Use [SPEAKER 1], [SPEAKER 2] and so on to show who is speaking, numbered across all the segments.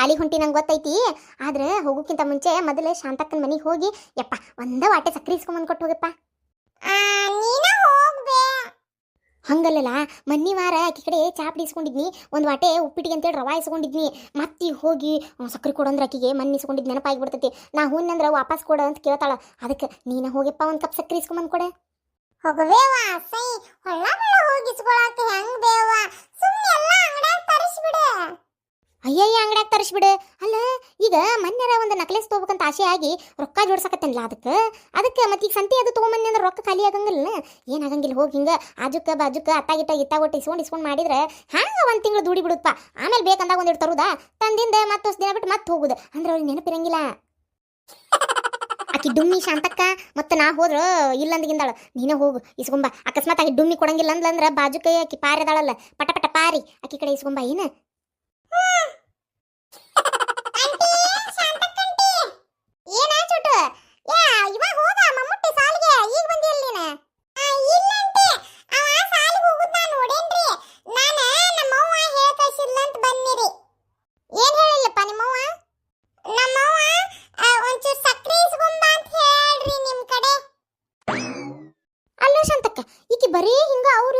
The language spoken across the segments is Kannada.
[SPEAKER 1] ಸಾಲಿಗೆ ಹೊಂಟಿ ನಂಗೆ ಗೊತ್ತೈತಿ. ಆದ್ರೆ ಹೋಗೋಕ್ಕಿಂತ ಮುಂಚೆ ಮೊದಲು ಶಾಂತಕ್ಕನ ಮನೆಗೆ ಹೋಗಿ ಯಪ್ಪ ಒಂದ ವಾಟೆ ಸಕ್ರೆ ಇಸ್ಕೊಂಬಂದು ಕೊಟ್ಟು ಹೋಗಪ್ಪ. ಹಂಗಲ್ಲಲ್ಲ, ಮನ್ನಿ ವಾರ ಆಕಿ ಕಡೆ ಚಾಪಡಿ ಇಸ್ಕೊಂಡಿದ್ನಿ, ಒಂದು ವಾಟೆ ಉಪ್ಪಿಟ್ಟಿಗೆ ಅಂತೇಳಿ ರವಾ ಇಸ್ಕೊಂಡಿದ್ನಿ. ಮತ್ತೆ ಹೋಗಿ ಸಕ್ರೆ ಕೊಡಂದ್ರೆ ಆಕಿಗೆ ಮಣ್ಣು ಇಸ್ಕೊಂಡಿದ್ದು ನೆನಪಾಗಿ ಬಿಡ್ತೈತಿ. ನಾ ಹೂನಂದ್ರೆ ವಾಪಸ್ ಕೊಡ ಅಂತ ಕೇಳ್ತಾಳ. ಅದಕ್ಕೆ ನೀನು ಹೋಗಪ್ಪ ಒಂದು ಕಪ್ ಸಕ್ರೆ ಇಸ್ಕೊಂಬಂದು ಕೊಡೆ.
[SPEAKER 2] ಹೋಗಬೇವ ಸೈ ಹೊಳ್ಳ ಹೊಳ್ಳ ಹೋಗಿಸ್ಕೊಳಕ್ಕೆ ಹೆಂಗ್ ಬೇವ, ಸುಮ್ಮನೆ ಎಲ್ಲ ಅಂಗಡ್ಯಾಗ ತರಿಸ್ಬಿಡು.
[SPEAKER 1] ಅಯ್ಯಯ್ಯ ಅಂಗಡ್ಯಾಗ ತರಿಸ್ಬಿಡು. ಅಲ್ಲ ಈಗ ಮೊನ್ನೆರ ಒಂದು ನಕ್ಲೆಸ್ ತೊಗೋಬೇಕಂತ ಆಸೆ ಆಗಿ ರೊಕ್ಕ ಜೋಡ್ಸಕತ್ತೇನಲ್ಲ, ಅದಕ್ಕೆ ಮತ್ತೆ ಈಗ ಸಂತೆ ಅದು ತೊಗೊಂಬಂದಿ ಅಂದ್ರೆ ರೊಕ್ಕ ಖಾಲಿ ಆಗಂಗಿಲ್ಲ. ಏನಾಗಂಗಿಲ್ಲ, ಹೋಗಿ ಹಿಂಗೆ ಆಜುಕ್ಕ ಬಾಜುಕ್ಕ ಅತ್ತಾಗಿಟ್ಟ ಒಟ್ಟು ಇಸ್ಕೊಂಡು ಮಾಡಿದ್ರೆ ಹಂಗೆ ಒಂದು ತಿಂಗಳು ದುಡಿ ಬಿಡುತ್ತಪ್ಪ. ಆಮೇಲೆ ಬೇಕಂದಾಗ ಒಂದಿಟ್ಟು ತರುದಾ ತಂದಿಂದ ಮತ್ತೆ ದಿನ ಬಿಟ್ಟು ಮತ್ತೆ ಹೋಗುದು ಅಂದ್ರೆ ಅವ್ರಿಗೆ ನೆನಪಿರಂಗಿಲ್ಲ. ಆಕಿ ಡುಮ್ಮಿ ಶಾಂತಕ್ಕ ಮತ್ತೆ ನಾ ಹೋದ್ರ ಇಲ್ಲಂದಗಿಂದಾಳ, ನೀನೇ ಹೋಗು ಇಸ್ಕೊಂಬ. ಅಕಸ್ಮಾತ್ ಆಕಿ ಡುಮ್ಮಿ ಕೊಡಂಗಿಲ್ಲ ಅಂದ್ಲಂದ್ರ ಬಾಜುಕೈ ಆಕಿ ಪಾರಿ ಅದಾಳಲ್ಲ ಪಟ ಪಟ ಪಾರಿ ಆಕಿ ಕಡೆ ಇಸ್ಕೊಂಬ. ಏನ ಬರೀ ಹಿಂಗ ಅವ್ರ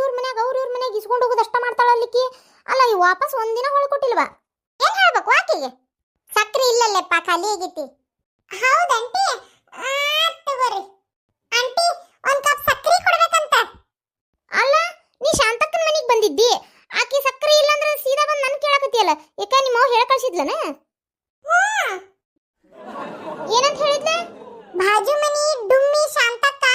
[SPEAKER 1] ಮನ್ಯಾಗ ಇಸ್ಕೊಂಡು ಹೋಗೋದು ಅಷ್ಟ ಮಾಡ್ತಾಳಲ್ಲಿಕ್ಕಿ. ಅಲ್ಲ ಈ ವಾಪಸ್ ಒಂದಿನ ಹೊಳ್ಕೊಟ್ಟಿಲ್ವಾ?
[SPEAKER 2] ಏನ್ ಹೇಳ್ಬೇಕು ಆಕೆಗೆ? ಸಕ್ರೆ ಇಲ್ಲಲ್ಲಪ್ಪ, ಖಾಲಿ ಆಗೈತಿ. ಹೌದಂಟಿ, ತಗೋರಿ ಆಂಟಿ, ಒಂದ್ ಕಪ್ ಸಕ್ರೆ ಕೊಡ್ಬೇಕಂತ.
[SPEAKER 1] ಅಲ್ಲ ನೀ ಶಾಂತಕ್ಕನ ಮನೆಗೆ ಬಂದಿದ್ದಿ, ಆಕಿ ಸಕ್ರೆ ಇಲ್ಲ ಅಂದ್ರೆ ಸೀದಾ ಬಂದು ನನ್ ಕೇಳಕತ್ತಿಯಲ್ಲ, ಯಾಕ ನಿಮ್ಮ ಅವ್ವ ಹೇಳ ಕಳ್ಸಿದ್ಲನ? ಏನಂತ ಹೇಳಿದ್ಲ?
[SPEAKER 2] ಬಾಜು ಮನಿ ಡುಮ್ಮಿ ಶಾಂತಕ್ಕ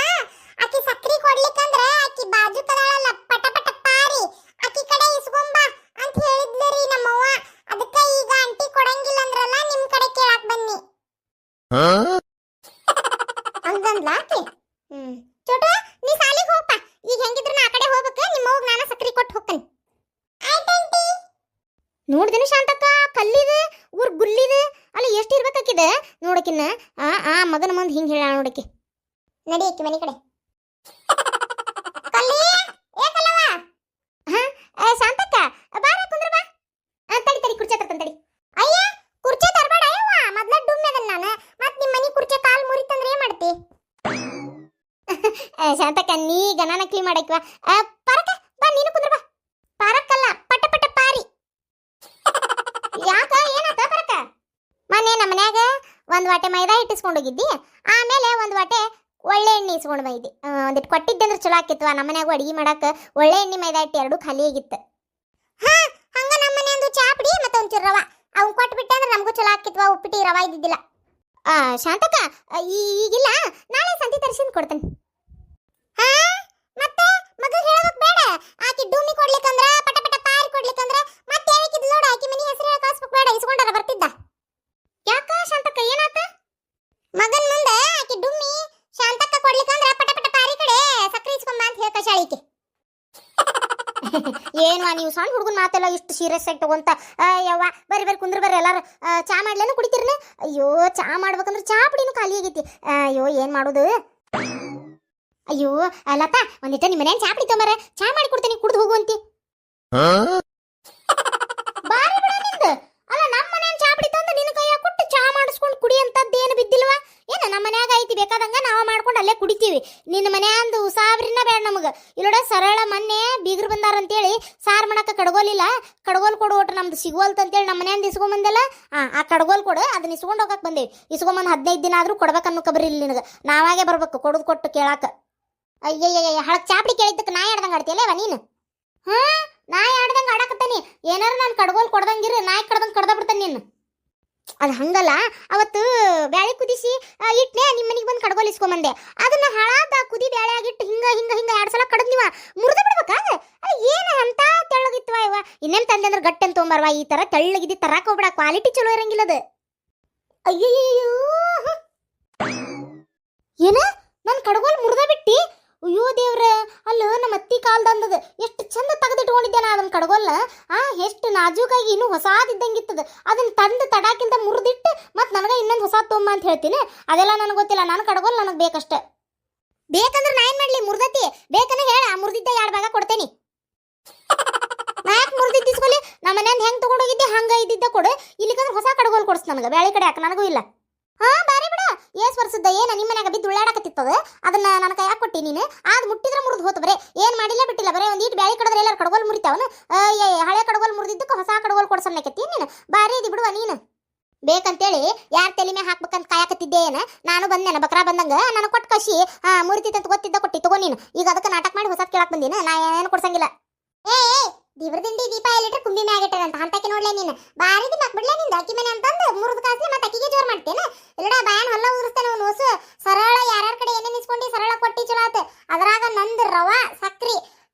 [SPEAKER 2] ಆಕಿ ಸಕ್ರೆ ಕೊಡ್ಲಿಕ್ಕಂದ್ರ ಆಕಿ ಬಾಜು ಕದಾಳಲ್ಲ ಪಟ ಪಟ ಪಾರಿ ಆಕಿ ಕಡೆ ಇಸ್ಕೊಂಬ ಅಂತ ಹೇಳಿದ್ಲರಿ ನಮ್ಮವ್ವ. ಅದಕ್ಕ ಈಗ ಆಂಟಿ ಕೊಡಂಗಿಲ್ಲ ಅಂದ್ರಲ್ಲ, ನಿಮ್ ಕಡೆ ಕೇಳಾಕ್ ಬನ್ನಿ ಹಂಗಂದ್ಲ ಆಕಿ. ಚೋಟು ನೀ ಸಾಲಿಗೆ ಹೋಗಪ್ಪ, ಈಗ ಹೆಂಗಿದ್ರು ನಾ ಆ ಕಡೆ ಹೋಗ್ಬೇಕ, ನಿಮ್ಮವ್ಗ ನಾನು ಸಕ್ರೆ ಕೊಟ್ಟು ಹೋಗ್ತೇನೆ. ಆಯ್ತಂಟಿ.
[SPEAKER 1] ನೋಡ್ದೇನು ಶಾಂತಕ್ಕ, ಕಲ್ಲಿದೆ ಊರ್ ಗುಲ್ಲಿದೆ, ಅಲ್ಲ ಎಷ್ಟು ಇರ್ಬೇಕಾಕಿದೆ ನೋಡಕಿನ್ನ. ಆ ಮಗನ ಮುಂದೆ ಹಿಂಗೆ ಹೇಳ ನೋಡಕ್ಕೆ.
[SPEAKER 2] ನಡಿ ಆಕಿ ಮನೆ ಕಡೆ. ಕಲ್ಲಿ ಏ ಕಲ್ಲವ.
[SPEAKER 1] ಶಾಂತಕ್ಕ ಬಾರ ಕುಂದ್ರ ಬಾ. ತಡಿ ಕುರ್ಚಿ ತರ್ತಂತಡಿ.
[SPEAKER 2] ಅಯ್ಯ ಕುರ್ಚಿ ತರಬೇಡ ಅಯ್ಯವ್ವ, ಮೊದ್ಲ ಡುಮ್ಮಿ ಅದನ್ನ ನಾನು. ಮತ್ ನಿಮ್ಮ ಮನಿ ಕುರ್ಚಿ ಕಾಲ್ ಮುರಿತಂದ್ರೆ ಏನ್ ಮಾಡ್ತಿ?
[SPEAKER 1] ಶಾಂತಕ್ಕ ನೀ ಗಣನ ಕ್ಲೀ ಮಾಡಕ್ವಾ. ಪರಕ ಬಾ, ನೀನು ಕುಂದ್ರ ಬಾ. ಪರಕ್ಕಲ್ಲ ಪಟ ಪಟ ಪಾರಿ. ಯಾಕ ಏನಾತ ಪರಕ? ಮೊನ್ನೆ ನಮ್ಮ ಮನ್ಯಾಗ ಒಂದ್ ವಾಟೆ ಮೈದಾ ಹಿಟ್ಟಿಸ್ಕೊಂಡು ಹೋಗಿದ್ದಿ, ಆಮೇಲೆ ಒಂದ್ ವಾಟೆ ಒಳ್ಳೆ ಎಣ್ಣೆ ಇಸ್ಕೊಂಡು ಬಂದಿದ್ದಿ. ಒಂದಿಟ್ಟು ಕೊಟ್ಟಿದ್ದೆ ಅಂದ್ರೆ ಚಲೋ ಆಕಿತ್ವ. ನಮ್ಮ ಮನ್ಯಾಗ ಅಡಿಗೆ ಮಾಡಾಕ ಒಳ್ಳೆ ಎಣ್ಣೆ ಮೈದಾ ಹಿಟ್ಟು ಎರಡು ಖಾಲಿ ಆಗಿತ್ತು.
[SPEAKER 2] ಹಂಗ ನಮ್ಮ ಮನೆ ಒಂದು ಚಾಪಡಿ ಮತ್ತೆ ಒಂಚೂರು ರವಾ ಅವು ಕೊಟ್ಬಿಟ್ಟೆ ಅಂದ್ರೆ ನಮಗೂ ಚಲೋ ಆಕಿತ್ವ. ಉಪ್ಪಿಟ್ಟು ರವಾ ಇದ್ದಿದ್ದಿಲ್ಲ.
[SPEAKER 1] ಶಾಂತಕ್ಕ ಈಗಿಲ್ಲ, ನಾಳೆ ಸಂತಿ ತರಿಸಿದ್ ಕೊಡ್ತೇನೆ.
[SPEAKER 2] ಮತ್ತೆ ಮಗ ಹೇಳೋಕ್ ಬೇಡ, ಆಕಿ ಡುಮ್ಮಿ ಕೊಡ್ಲಿಕ್ಕಂದ್ರ ಪಟ ಪಟ ಪಾರಿ ಕೊಡ್ಲಿಕ್ಕಂದ್ರ ಮತ್ತೆ ಹೇಳಿಕಿದ್ಲು ನೋಡು, ಆಕಿ ಮನಿ ಹೆಸರು ಹೇಳಿ ಕಳಿಸ್ಬೇಕು ಬೇಡ, ಇಸ್ಕೊಂಡಾರ ಬರ್ತಿದ್ದ.
[SPEAKER 1] ಯಾಕ ಶಾಂತಕ್ಕ ಏನಾತ?
[SPEAKER 2] ಮಗನ್ ಮುಂದೆ ಆಕಿ ಡುಮ್ಮಿ ಶಾಂತಕ್ಕ ಕೊಡ್ಲಿಕ್ಕಂದ್ರ ಪಟ ಪಟ ಪಾರಿ ಕಡೆ ಸಕ್ರೆ ಇಸ್ಕೊಂಬ ಅಂತ ಹೇಳ ಕಶಾಳಿಕೆ.
[SPEAKER 1] ಏನು ನೀವು ಸಣ್ಣ ಹುಡುಗನ ಮಾತೆಲ್ಲ ಇಷ್ಟು ಸೀರಿಯಸ್ ಆಗಿ ತಗೊಂತ? ಯವ್ವ ಬರ್ರಿ ಕುಂದ್ರ ಬರ್ರಿ, ಎಲ್ಲಾರು ಚಾ ಮಾಡ್ಲೇನು ಕುಡಿತೀರನ? ಅಯ್ಯೋ ಚಾ ಮಾಡ್ಬೇಕಂದ್ರೆ ಚಾ ಪುಡಿನೂ ಖಾಲಿ ಆಗೈತಿ. ಅಯ್ಯೋ ಏನ್ ಮಾಡೋದು? ಅಯ್ಯೋ ಲತಾ ಒಂದಿಟ್ಟ ನಿಮ್ಮ ಮನೇನ್ ಚಾ ಪುಡಿ ತೊಂಬರ, ಚಾ ಮಾಡಿ ಕೊಡ್ತೇನೆ, ಕುಡ್ದು ಹೋಗುವಂತಿ. ಬಾರಿ ಬಿಡ ನಿಂದು. ಅಲ್ಲ ನಮ್ಮ ಮನೇನ್ ಚಾ ಪುಡಿ ತಂದು ನಿನ್ನ ಕೈಯಾಗ ಕೊಟ್ಟು ಚಾ ಮಾಡಿಸ್ಕೊಂಡು ಕುಡಿ ಅಂತದ್ದು ಏನು ಬಿದ್ದಿಲ್ವಾ? ಏನ ನಮ್ಮ ಮನ್ಯಾಗ ಐತಿ, ಬೇಕಾದಂಗ ನಾವು ಮಾಡ್ಕೊಂಡು ಅಲ್ಲೇ ಕುಡಿತೀವಿ. ನಿನ್ನ ಮನ್ಯಾಂದು ಉಸಾಬ್ರಿನ ಬೇಡ ನಮಗ. ಇಲ್ಲೋಡ ಸರಳ ಮೊನ್ನೆ ಬೀಗರು ಬಂದಾರ ಅಂತೇಳಿ ಸಾರು ಮಾಡಾಕ ಕಡ್ಗೋಲಿಲ್ಲ, ಕಡ್ಗೋಲ್ ಕೊಡು ಒಟ್ಟು ನಮ್ದು ಸಿಗುವಲ್ತ ಅಂತೇಳಿ ನಮ್ಮ ಮನ್ಯಾಂದ ಇಸ್ಕೊಂಬಂದೆಲ್ಲ. ಆ ಕಡ್ಗೋಲ್ ಕೊಡು, ಅದನ್ನ ಇಸ್ಕೊಂಡು ಹೋಗಕ್ ಬಂದೇವಿ. ಇಸ್ಕೊಂಬಂದು 15 ದಿನ ಆದ್ರೂ ಕೊಡ್ಬೇಕನ್ನೋ ಕಬರಿ ಇಲ್ಲ ನಿನಗೆ. ನಾವಾಗೆ ಬರ್ಬೇಕು ಕೊಡುದು ಕೊಟ್ಟು ಕೇಳಾಕ. ಅಯ್ಯಯ್ಯ ಹಳಕ್ ಚಾಪಡಿ ಕೇಳಿದ್ದಕ್ಕೆ ನಾ ಆಡ್ದಂಗ ಆಡ್ತೀಯಲ್ಲವ ನೀನು? ನಾಯಿ ಆಡ್ದಂಗ ಆಡಕತ್ತಾನಿ. ಏನಾರ ನಾನು ಕಡ್ಗೋಲ್ ಕೊಡ್ದಂಗಿರು, ನಾಯಿ ಕಡ್ದಂಗ ಕಡ್ದ ಬಿಡ್ತಾನೆ ನೀನು. ಅದು ಹಂಗಲ್ಲ, ಅವತ್ತು ಬ್ಯಾಳೆ ಕುದಿಸಿ ಇಟ್ನೆ, ನಿಮ್ಮ ಮನೆಗೆ ಬಂದು ಕಡ್ಗೋಲ್ ಇಸ್ಕೊಂಬಂದೆ. ಅದನ್ನ ಹಳಾದ ಕುದಿ ಬ್ಯಾಳೆ ಆಗಿಟ್ಟು ಹಿಂಗ ಹಿಂಗ ಹಿಂಗ 2 ಸಲ ಕಡದ್ ನೀವ ಮುರಿದ ಬಿಡ್ಬೇಕಾದ. ಅಲ್ಲ ಏನು ಅಂತ ತೆಳ್ಳಗಿತ್ವ ಇವ. ಇನ್ನೇನು ತಂದೆ ಅಂದ್ರೆ ಗಟ್ಟೆ ಅಂತ ತೊಗೊಂಬರ್ವಾ. ಈ ತರ ತೆಳ್ಳಗಿದ್ದಿ ತರಾಕ ಹೋಗ್ಬೇಡ, ಕ್ವಾಲಿಟಿ ಚಲೋ ಇರಂಗಿಲ್ಲದ. ಅಯ್ಯಯ್ಯೋ ಏನ ನನ್ನ ಕಡ್ಗೋಲ್ ಮುರಿದ ಬಿಟ್ಟಿ? ಅಯ್ಯೋ ದೇವ್ರ, ಅಲ್ಲ ನಮ್ಮ ಅತ್ತಿ ಕಾಲ್ದಂದದ ಎಷ್ಟು ಚಂದ ತೆಗೆದಿಟ್ಕೊಂಡಿದ್ದೆ ನಾ ಅದನ್ನ ಕಡ್ಗೋಲ್ನ. ಎಷ್ಟು ನಾಜೂಕಾಗಿ ಇನ್ನೂ ಹೊಸಾದಿದ್ದಂಗಿತ್ತದ. ಅದನ್ನ ತಂದು ತಡಾಕಿಂತ ಮುರಿದಿಟ್ಟು ಮತ್ತೆ ನನಗೆ ಇನ್ನೊಂದು ಹೊಸ ತೊಂಬ ಅಂತ ಹೇಳ್ತೀನಿ. ಅದೆಲ್ಲ ನನಗೆ ಗೊತ್ತಿಲ್ಲ, ನಾನು ಕಡ್ಗೋಲ್ ನನಗೆ ಬೇಕಷ್ಟೆ. ಬೇಕಂದ್ರೆ ನಾ ಏನ್ ಮಾಡ್ಲಿ? ಮುರ್ದತಿ ಬೇಕನ್ನ ಹೇಳ, ಮುರಿದಿದ್ದ 2 ಭಾಗ ಕೊಡ್ತೇನೆ. ಯಾಕೆ ಮುರಿದಿದ್ದು ಇಸ್ಕೊಲಿ ನಮ್ಮ ಮನೆಯಿಂದ ಹೆಂಗ್ ತಗೊಂಡೋಗಿದ್ದೆ ಹಂಗ ಇದ್ದಿದ್ದ ಕೊಡು ಇಲ್ಲಿಕಂದ್ರೆ ಹೊಸ ಕಡಗೋಲ್ ಕೊಡ್ಸ್ ನನಗೆ ಬ್ಯಾಳಿ ಕಡೆ ಯಾಕೆ ನನಗೂ ಇಲ್ಲ ಹಾ ಬಾರಿ ಬಿಡ ಏಸ್ ವರ್ಷದ ಏನ ನಿಮ್ಮ ಮನ್ಯಾಗ ಬಿದ್ದು ಉಳ್ಳಾಡಕತ್ತಿತ್ತದ ಅದನ್ನ ನನ್ನ ಕೈಯಾಗ ಕೊಟ್ಟಿ ನೀನು ಆದ್ ಮುಟ್ಟಿದ್ರೆ ಮುರಿದು ಹೋತ ಬರೇ ಏನ್ ಮಾಡಿಲ್ಲ ಬಿಟ್ಟಿಲ್ಲ ಬರೇ ಒಂದ್ ಈಟ್ ಬ್ಯಾಳಿ ಕಡದ್ರೆ ಎಲ್ಲಾರು ಕಡಗೋಲ್ ಮುರಿತಾವನು ಹಳೆ ಕಡಗೋಲ್ ಮುರಿದಿದ್ದಕ್ಕೆ ಹೊಸ ಕಡಗೋಲ್ ಕೊಡ್ಸನ್ನಕತ್ತಿ ನೀನು ಬಾರಿ ಇದಿ ಬಿಡುವ ನೀನು ಬೇಕಂತೇಳಿ ಯಾರ ತಲೆ ಮ್ಯಾಗ ಹಾಕ್ಬೇಕಂತ ಕಾಯಕತ್ತಿದ್ದೆ ಏನ ನಾನು ಬಂದೇನ ಬಕ್ರಾ ಬಂದಂಗ ನನಗೆ ಕೊಟ್ಟು ಕಸಿ ಮುರಿತಿತ್ತಂತ ಗೊತ್ತಿದ್ದ ಕೊಟ್ಟಿ ತಗೋ ನೀನು ಈಗ ಅದಕ್ಕೆ ನಾಟಕ ಮಾಡಿ ಹೊಸದ್ ಕೇಳಕ್ ಬಂದಿನ ನಾ ಏನು ಕೊಡ್ಸಂಗಿಲ್ಲ ಏ ದಿವ್ರದಿಂಡಿ ದೀಪ ಎಲ್ಲಿಟ್ರೆ ಕುಂಬಿ ಮ್ಯಾಗ ಇಟ್ಟರಂತ ಅಂತಕ್ಕೆ ನೋಡ್ಲೇ ನೀನು ಬಾರಿ ದಿಮಾಕ್ ಬಿಡ್ಲೇ ನಿಂದ ಅಕ್ಕಿ ಮನೆ ಅಂತಂದು ಮುರಿದು ಕಾಸ್ಲಿ ಮತ್ತೆ ಅಕ್ಕಿಗೆ ಜೋರ್ ಮಾಡ್ತೇನ ಇಲ್ಲಡ ಬಾಯನ್ ಹೊಲ್ಲ ಉದುರಿಸ್ತೇನೆ ಅವ್ನು ಹೊಸ ಸರಳ ಯಾರ್ಯಾರ ಕಡೆ ಏನೇನು ಇಸ್ಕೊಂಡು ಸರಳ ಕೊಟ್ಟಿ ಚಲೋ ಆತ ಅದ್ರಾಗ ನಂದು ರವಾ ಸಕ್ರಿ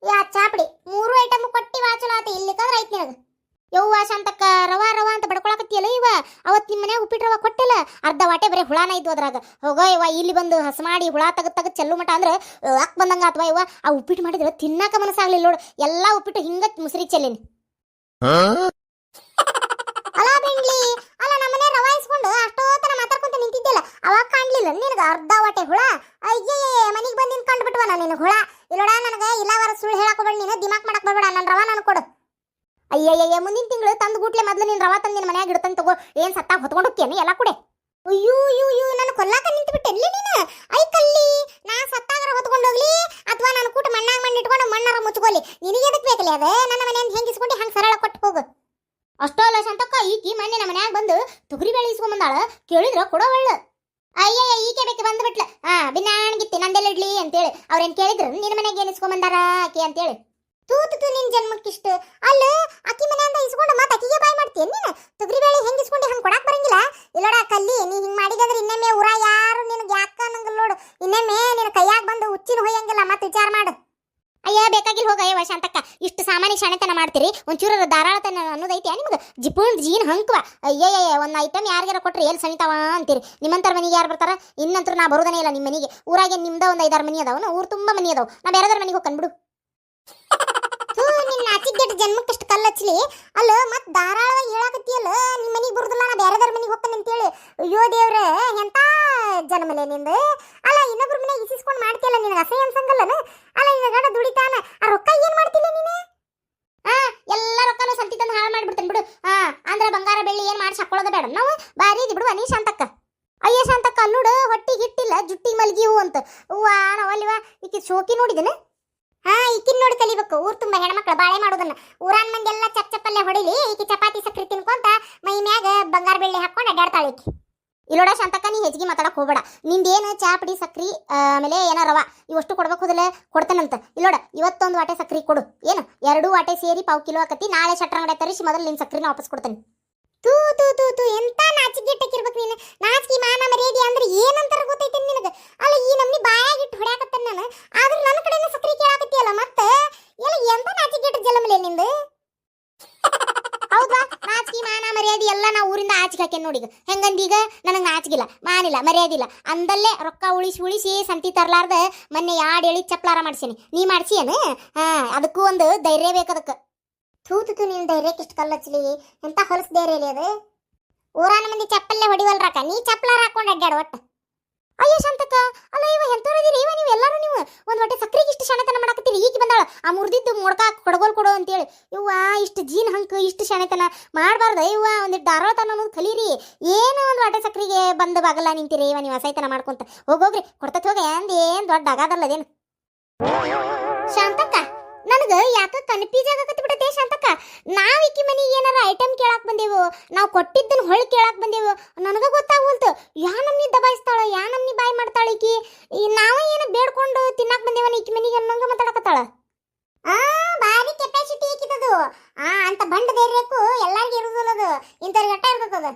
[SPEAKER 1] ಚಾಪಡಿ 3 ಐಟಮ್ ಕೊಟ್ಟಿ ವಾ ಚಲೋ ಆತ ಇಲ್ಲಿಕಂದ್ರೆ ಐತ್ ನಿನಗ ಯವ್ವ ಶಾಂತಕ್ಕ ರವಾ ರವಾ ಅಂತ ಬಡ್ಕೊಳಕತ್ತಿಯಲ್ಲ ಇವ ಅವತ್ತು ನಿಮ್ಮ ಮನ್ಯಾಗ ಉಪ್ಪಿಟ್ಟು ರವಾ ಕೊಟ್ಟಿಲ್ಲ ಅರ್ಧ ವಾಟೆ ಬರೀ ಹುಳಾನ ಇದ್ವು ಅದ್ರಾಗ ಹೋಗೋ ಇವ ಇಲ್ಲಿ ಬಂದು ಹಸ್ ಮಾಡಿ ಹುಳ ತೆಗದ್ ಚೆಲ್ಲು ಮಟ ಅಂದ್ರೆ ಯಾಕೆ ಬಂದಂಗ ಅಥವಾ ಇವ ಆ ಉಪ್ಪಿಟ್ಟು ಮಾಡಿದ್ರೆ ತಿನ್ನಾಕ ಮನಸ್ಸಾಗ್ಲಿಲ್ಲ ನೋಡು ಎಲ್ಲಾ ಉಪ್ಪಿಟ್ಟು ಹಿಂಗ ಮುಸ್ರಿ ಚೆಲ್ಲಿನಿ ಅಲ್ಲ ಬೆಂಡ್ಲಿ ಅಲ್ಲ ನಮ್ಮನೆ ರವಾ ಇಸ್ಕೊಂಡು ಅಷ್ಟೋತರ ಮಾತಾಡ್ಕೊಂತ ನಿಂತಿದ್ದೆಲ್ಲ ಅವಾಗ ಕಾಣ್ಲಿಲ್ಲ ನಿನಗ ಅರ್ಧ ವಾಟೆ ಹುಳ ಅಯ್ಯೇ ಮನಿಗೆ ಬಂದು ನಿಂತ್ಕೊಂಡು ಬಿಟ್ವ ನಿನಗೆ ಹುಳ ಇಲ್ಲೋಡ ನನಗೆ ಇಲ್ಲವರ ಸುಳ್ಳು ಹೇಳಕೋಬೇಡ ನೀನು ದಿಮಾಕ್ ಮಾಡಕ್ ಬರ್ಬೇಡ ನನ್ನ ರವಾ ನಾನು ಕೊಡು ಅಯ್ಯಯ್ಯ ಮುಂದಿನ ತಿಂಗಳು ತಂದು ಗುಟ್ಲೆ ಮೊದ್ಲು ನೀನು ರವಾ ತಂದು ನಿನ್ನ ಮನ್ಯಾಗ ಇಡ್ತಾನೆ ತಗೋ ಏನ್ ಸತ್ತಾಗ ಹೊತ್ಕೊಂಡು ಹೋಗ್ತೇನೆ ಎಲ್ಲ ಕುಡೆ ಅಯ್ಯೋ ಅಯ್ಯೋ ಅಯ್ಯೋ ನಾನು ಕೊಲ್ಲಾಕ ನಿಂತು ಬಿಟ್ಟೆಲ್ಲಿ ನೀನು ಐಕಲ್ಲಿ ನಾ ಸತ್ತಾಗರ ಹೊತ್ಕೊಂಡು ಹೋಗ್ಲಿ ಅಥವಾ ನಾನು ಕೂಟ ಮಣ್ಣಾಗ ಮಣ್ಣು ಇಟ್ಕೊಂಡು ಮಣ್ಣಾರ ಮುಚ್ಕೋಲಿ ನಿನಗೆ ಎದಕ್ಕೆ ಬೇಕಲ್ಲ ಅದೇ ನನ್ನ ಮನೆಯಿಂದ ಹೆಂಗೆ ಇಸ್ಕೊಂಡು ಹಂಗೆ ಸರಳ ಕೊಟ್ಟು ಹೋಗು ಅಷ್ಟೋ ಅಲ್ಲ ಶಾಂತಕ್ಕ ಈಕಿ ಮೊನ್ನೆ ನಮ್ಮ ಮನ್ಯಾಗ ಬಂದು ತೊಗರಿ ಬೇಳೆ ಇಸ್ಕೊಂಬಂದಾಳ ಕೇಳಿದ್ರ ಕೊಡೋ ಒಳ್ಳೆ ಅಯ್ಯಯ್ಯ ಈಕೆ ಬೇಕೆ ಬಂದ್ಬಿಟ್ಲ ಬಿನ್ನಾಣಿಗಿತ್ತಿ ನಂದೆಲ್ಲ ಇಡ್ಲಿ ಅಂತೇಳಿ ಅವ್ರೇನ್ ಕೇಳಿದ್ರು ನಿನ್ನ ಮನೆಗೆ ಏನು ಇಸ್ಕೊಂಬಂದಾರ ಆಕೆ ಅಂತೇಳಿ ತೂತು ನಿನ್ ಜನ್ಮಕ್ಕಿಷ್ಟ ಅಲ್ಲ ಅಕ್ಕಿ ಮನೆಯಿಂದ ಇಸ್ಕೊಂಡು ಮತ್ತೆ ಅಕ್ಕಿಗೆ ಬಾಯ್ ಮಾಡ್ತೀಯ ನೀನು ತೊಗರಿ ಬೇಳೆ ಹೆಂಗ್ ಇಸ್ಕೊಂಡು ಹಂಗೆ ಕೊಡಾಕ್ ಬರಂಗಿಲ್ಲ ಇಲ್ಲೋಡ ಕಲ್ಲಿ ನೀ ಹಿಂಗ್ ಮಾಡಿದಂದ್ರೆ ಇನ್ನೊಮ್ಮೆ ಊರ ಯಾರು ನಿನಗೆ ಯಾಕ ನಂಗಲ್ ನೋಡು ಇನ್ನೊಮ್ಮೆ ನಿನ್ನ ಕೈಯಾಗ ಬಂದು ಹುಚ್ಚಿನ ಹೊಯ್ಯಂಗಿಲ್ಲ ಮತ್ತೆ ವಿಚಾರ ಮಾಡು ಅಯ್ಯ ಬೇಕಾಗಿಲ್ಲ ಹೋಗ ಅಯ್ಯವ ಶಾಂತಕ್ಕ ಇಷ್ಟು ಸಾಮಾನ್ಯ ಶಾಣೆತನ ಮಾಡ್ತೀರಿ ಒಂಚೂರು ಧಾರಾಳತನ ಅನ್ನೋದೈತೆ ನಿಮ್ಗೆ ಜಿಪುಣ್ ಜೀನ್ ಹಂಕ್ವ ಅಯ್ಯಯ್ಯ ಒಂದು ಐಟಮ್ ಯಾರಿಗಾರ ಕೊಟ್ರೆ ಎಲ್ಲಿ ಸಣಿತಾವ ಅಂತೀರಿ ನಿಮ್ಮಂತರ ಮನೆಗೆ ಯಾರು ಬರ್ತಾರ ಇನ್ನಂತರೂ ನಾ ಬರೋದನೇ ಇಲ್ಲ ನಿಮ್ಮ ಮನೆಗೆ ಊರಾಗೆ ನಿಮ್ದ ಒಂದು 5-6 ಮನೆ ಅದಾವನ ಊರು ತುಂಬಾ ಮನೆ ಅದಾವ ನಾ ಬೇರೆದವ್ರ ಮನೆಗೆ ಹೋಗಿ ಕಂಡ್ಬಿಡು ನಿನ್ನ ಆಚಿಗೆಟ್ಟು ಜನ್ಮಕ್ಕಷ್ಟು ಕಲ್ಲಚ್ಚಲಿ ಅಲ್ಲ ಮತ್ ಧಾರಾಳವಾಗಿ ಹೇಳಾಕತ್ತಿಯಲ್ಲ ನಿಮ್ಮ ಮನೆಗೆ ಬರುದಿಲ್ಲ ನಾ ಬೇರೆದವ್ರ ಮನೆಗೆ ಹೋಗ್ತಾನೆ ಅಂತೇಳಿ ಅಯ್ಯೋ ದೇವ್ರ ಎಂತ ಜನ್ಮಲೆ ನಿಂದು ಅಲ್ಲ ಇನ್ನೊಬ್ರ ಮನೆಗೆ ಇಸಿಸ್ಕೊಂಡು ಮಾಡ್ತಿಯಲ್ಲ ನಿನಗೆ ಅಸಹ್ಯ ಅನ್ಸಂಗಲ್ಲನ ಅಲ್ಲ ನಿನ್ನ ಗಂಡ ದುಡಿತಾನ ಆ ರೊಕ್ಕ ಏನ್ ಮಾಡ್ತಿಲ್ಲ ನೀನು ಎಲ್ಲ ರೊಕ್ಕನೂ ಸಂತಿ ತಂದು ಹಾಳು ಮಾಡ್ಬಿಡ್ತೇನೆ ಬಿಡು ಅಂದ್ರೆ ಬಂಗಾರ ಬೆಳ್ಳಿ ಏನ್ ಮಾಡಿ ಹಾಕೊಳ್ಳೋದು ಬೇಡ ನಾವು ಬಾರಿ ಇದು ಬಿಡುವ ನೀ ಶಾಂತಕ್ಕ ಅಯ್ಯ ಶಾಂತಕ್ಕ ಅಲ್ಲೋಡು ಹೊಟ್ಟಿಗೆ ಹಿಟ್ಟಿಲ್ಲ ಜುಟ್ಟಿಗೆ ಮಲ್ಗಿ ಹೂ ಅಂತ ಹೂವಾ ನಾವಲ್ಲಿವ ಈಕಿ ಶೋಕಿ ನೋಡಿದನ ಈಕಿನ್ ನೋಡಿ ಕಲಿಬೇಕು ಊರ್ ತುಂಬಾ ಹೆಣ್ಮಕ್ಳು ಬಾಳೆ ಮಾಡೋದನ್ನ ಊರಾನ್ ಮಂದಿ ಎಲ್ಲ ಚಪ್ಪಲ್ಲೇ ಹೊಡಿಲಿ ಈಕಿ ಚಪಾತಿ ಸಕ್ರಿ ತಿನ್ಕೊಂತ ಮೈ ಮ್ಯಾಗ ಬಂಗಾರ ಬೆಳ್ಳಿ ಹಾಕೊಂಡು ಅಡ್ಡಾಡ್ತಾಳೆ ಈಕಿ ಇಲ್ಲೋಡ ಶಾಂತಕ್ಕ ನೀ ಹೆಚ್ಚಿಗೆ ಮಾತಾಡಕ್ ಹೋಗ್ಬೇಡ ನಿಂದೇನು ಚಾಪಡಿ ಸಕ್ರಿ ಆಮೇಲೆ ಏನೋ ರವಾ ಇವಷ್ಟು ಕೊಡ್ಬೇಕು ಹೋದಲೆ ಕೊಡ್ತೇನಂತ ಇಲ್ಲೋಡ ಇವತ್ತೊಂದು ವಾಟೆ ಸಕ್ರಿ ಕೊಡು ಏನು 2 ವಾಟೆ ಸೇರಿ 1/4 ಕಿಲೋ ಆಕತಿ ನಾಳೆ ಶಟ್ರಂಗಡೆ ತರಿಸಿ ಮೊದಲು ನಿನ್ ಸಕ್ರಿನ ವಾಪಸ್ ಕೊಡ್ತೇನೆ ತೂ ತೂ ತೂ ತೂ ಎಂತ ನಾಚಿಗೆಟ್ಟಕ್ಕಿರ್ಬೇಕು ನೀನು ನಾಚಿಕೆ ಮಾನ ಮರ್ಯಾದೆ ಅಂದ್ರೆ ಏನಂತಾರ ಗೊತ್ತೈತೆ ನಿನಗೆ ಅಲ್ಲ ಈ ನಮ್ನಿ ಬಾಯಾಗಿಟ್ಟು ಹೊಡ್ಯಾಕತ್ತೇನೆ ನಾನು ಆದ್ರೆ ನನ್ನ ಕಡೆಯಿಂದ ಸಕ್ರಿ ಕೇಳಾಕತ್ತಿಯಲ್ಲ ಮತ್ತೆ ಎಲ್ಲ ಎಂತ ನಾಚಿಗೆಟ್ಟ ಜಲಮಲೆ ನಿಂದು ಹೌದಾ ನಾಚಿಕೆ ಮಾನ ಮರ್ಯಾದೆ ಎಲ್ಲ ನಾ ಊರಿಂದ ಆಚಿಗೆ ಹಾಕೇನ್ ನೋಡಿ ಹೆಂಗಂದೀಗ ನನಗೆ ನಾಚಿಗಿಲ್ಲ ಮಾನಿಲ್ಲ ಮರ್ಯಾದಿಲ್ಲ ಅಂದಲ್ಲೇ ರೊಕ್ಕ ಉಳಿಸಿ ಸಂತಿ ತರ್ಲಾರ್ದ ಮೊನ್ನೆ 2 ಎಳಿ ಚಪ್ಲಾರ ಮಾಡ್ಸೀನಿ ನೀ ಮಾಡ್ಸಿಯೇನು ಅದಕ್ಕೂ ಒಂದು ಧೈರ್ಯ ಬೇಕು ಅದಕ್ಕೆ ತೂತು ನೀನು ಧೈರ್ಯಕ್ಕೆ ಇಷ್ಟು ಕಲ್ಲಚ್ಚಲಿ ಎಂತ ಹೊಲಸ ಧೈರ್ಯ ಇಲ್ಲಿ ಅದು ಊರಾನ ಮಂದಿ ಚಪ್ಪಲ್ಲೇ ಹೊಡಿವಲ್ರಾಕ ನೀ ಚಪ್ಪಲಾರ ಹಾಕೊಂಡು ಅಡ್ಡಾಡ ಒಟ್ಟು ಅಯ್ಯೋ ಶಾಂತಕ್ಕ ಅಲ್ಲ ಇವ ಎಂತವ್ರದಿರಿ ಇವ ನೀವು ಎಲ್ಲರೂ ನೀವು ಒಂದು ಹೊಟ್ಟೆ ಸಕ್ರಿಗೆ ಇಷ್ಟು ಶಾಣೆತನ ಮಾಡಕತ್ತೀರಿ ಈಗ ಬಂದಾಳ ಆ ಮುರಿದಿದ್ದು ಮೊಡ್ಕ ಕೊಡಗೋಲ್ ಕೊಡು ಅಂತೇಳಿ ಇವ್ವ ಇಷ್ಟು ಜೀನ್ ಹಂಕ ಇಷ್ಟು ಶಾಣೆತನ ಮಾಡಬಾರ್ದು ಇವ್ವ ಒಂದಿಟ್ಟು ಧಾರಾಳತನ ಅನ್ನೋದು ಕಲೀರಿ ಏನು ಒಂದು ಹೊಟ್ಟೆ ಸಕ್ರಿಗೆ ಬಂದು ಬಾಗಲ್ಲ ನಿಂತೀರಿ ಇವ ನೀವು ಅಸೈತನ ಮಾಡ್ಕೊಂತ ಹೋಗೋಗ್ರಿ ಕೊಡ್ತತ್ ಹೋಗ ಏನು ದೊಡ್ಡ ಅಗಾದಲ್ಲದೇನು ಶಾಂತಕ್ಕ ನನಗೆ ಯಾಕೆ ಕನ್ಫ್ಯೂಸ್ ಆಗಕತ್ತಿ ಬಿಡತ್ತೆ ಶಾಂತಕ್ಕ ನಾವ್ ಈಕಿ ಮನೆಗೆ ಏನಾರ ಐಟಮ್ ಕೇಳಾಕ್ ಬಂದೇವು ನಾವು ಕೊಟ್ಟಿದ್ದನ್ನ ಹೊಳ್ ಕೇಳಾಕ್ ಬಂದೇವು ನನಗೆ ಗೊತ್ತಾಗ್ವಲ್ತು ಯಾ ನಮ್ನಿ ದಬಾಯಿಸ್ತಾಳ ಯಾ ನಮ್ನಿ ಬಾಯ್ ಮಾಡ್ತಾಳ ಈಕಿ ನಾವ ಏನು ಬೇಡ್ಕೊಂಡು ತಿನ್ನಾಕ್ ಬಂದೇವನ ಈಕಿ ಮನೆಗೆ ಅನ್ನಂಗ ಮಾತಾಡಕತ್ತಾಳ ಬಾರಿ ಕೆಪಾಸಿಟಿ ಈಕಿದದು ಅಂತ ಬಂಡ ಧೈರ್ಯಕ್ಕೂ ಎಲ್ಲಾರ್ಗೂ ಇರುದಿಲ್ಲ ಅದು ಇಂಥವ್ರಿಗೆ ಅಟ್ಟ ಇರ್ತದ